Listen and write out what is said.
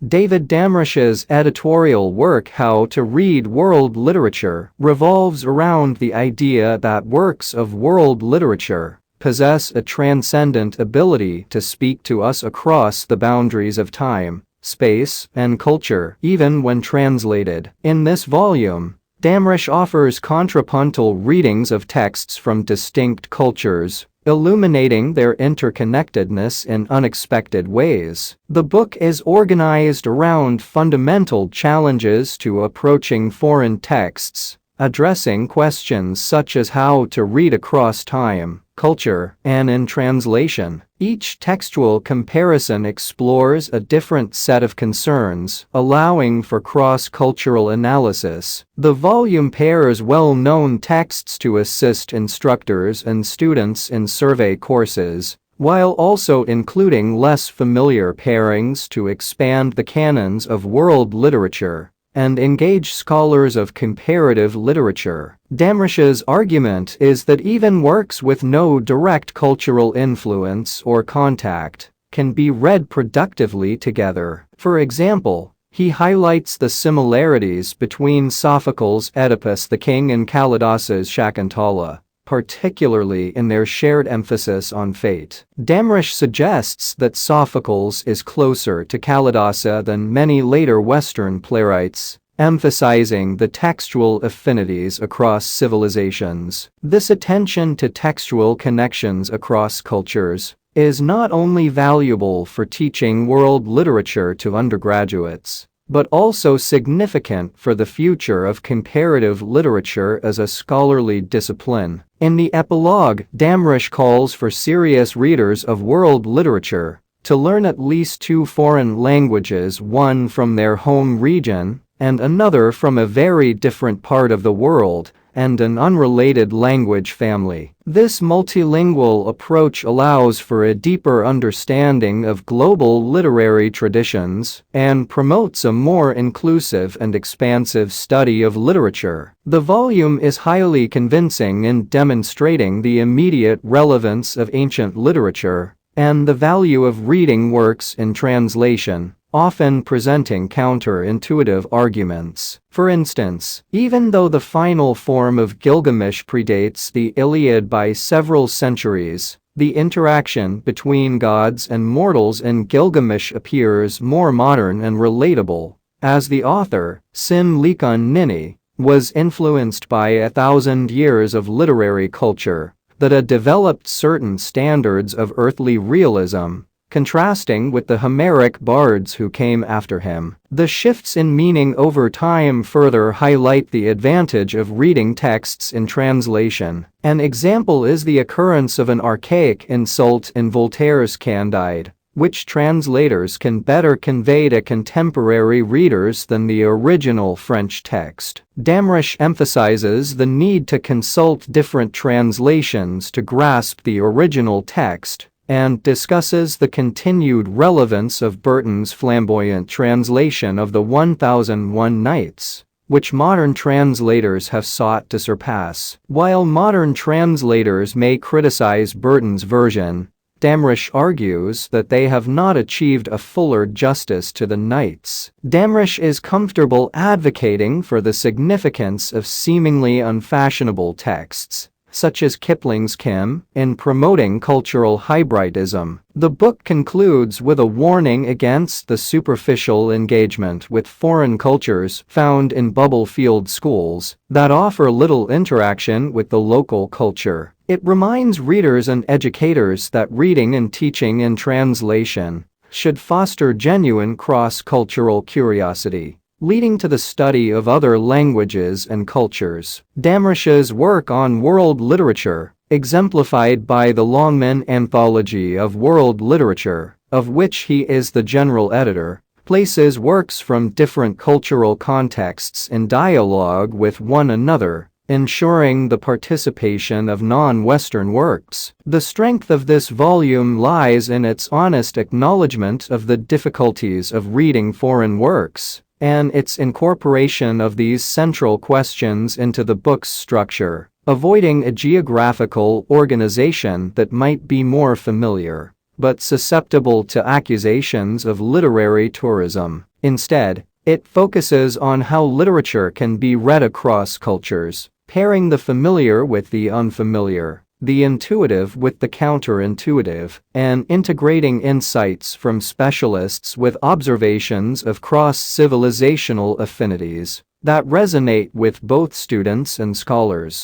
David Damrosch's editorial work How to Read World Literature revolves around the idea that works of world literature possess a transcendent ability to speak to us across the boundaries of time, space, and culture, even when translated. In this volume, Damrosch offers contrapuntal readings of texts from distinct cultures, illuminating their interconnectedness in unexpected ways. The book is organized around fundamental challenges to approaching foreign texts, addressing questions such as how to read across time, culture, and in translation. Each textual comparison explores a different set of concerns, allowing for cross-cultural analysis. The volume pairs well-known texts to assist instructors and students in survey courses, while also including less familiar pairings to expand the canons of world literature and engage scholars of comparative literature. Damrosch's argument is that even works with no direct cultural influence or contact can be read productively together. For example, he highlights the similarities between Sophocles' Oedipus the King and Kalidas's Shakuntala, particularly in their shared emphasis on fate. Damrosch suggests that Sophocles is closer to Kalidasa than many later Western playwrights, emphasizing the textual affinities across civilizations. This attention to textual connections across cultures is not only valuable for teaching world literature to undergraduates, but also significant for the future of comparative literature as a scholarly discipline. In the epilogue, Damrosch calls for serious readers of world literature to learn at least 2 foreign languages, one from their home region and another from a very different part of the world and an unrelated language family. This multilingual approach allows for a deeper understanding of global literary traditions and promotes a more inclusive and expansive study of literature. The volume is highly convincing in demonstrating the immediate relevance of ancient literature and the value of reading works in translation, often presenting counterintuitive arguments. For instance, even though the final form of Gilgamesh predates the Iliad by several centuries, the interaction between gods and mortals in Gilgamesh appears more modern and relatable, as the author, Sin-Likun Nini, was influenced by 1,000 years of literary culture that had developed certain standards of earthly realism, contrasting with the Homeric bards who came after him. The shifts in meaning over time further highlight the advantage of reading texts in translation. An example is the occurrence of an archaic insult in Voltaire's Candide, which translators can better convey to contemporary readers than the original French text. Damrosch emphasizes the need to consult different translations to grasp the original text, and discusses the continued relevance of Burton's flamboyant translation of the 1001 Nights, which modern translators have sought to surpass. While modern translators may criticize Burton's version, Damrosch argues that they have not achieved a fuller justice to the Nights. Damrosch is comfortable advocating for the significance of seemingly unfashionable texts, such as Kipling's Kim, in promoting cultural hybridism. The book concludes with a warning against the superficial engagement with foreign cultures found in bubble-field schools that offer little interaction with the local culture. It reminds readers and educators that reading and teaching in translation should foster genuine cross-cultural curiosity, leading to the study of other languages and cultures. Damrosch's work on world literature, exemplified by the Longman Anthology of World Literature, of which he is the general editor, places works from different cultural contexts in dialogue with one another, ensuring the participation of non-Western works. The strength of this volume lies in its honest acknowledgement of the difficulties of reading foreign works, and its incorporation of these central questions into the book's structure, avoiding a geographical organization that might be more familiar but susceptible to accusations of literary tourism. Instead, it focuses on how literature can be read across cultures, pairing the familiar with the unfamiliar, the intuitive with the counterintuitive, and integrating insights from specialists with observations of cross-civilizational affinities that resonate with both students and scholars.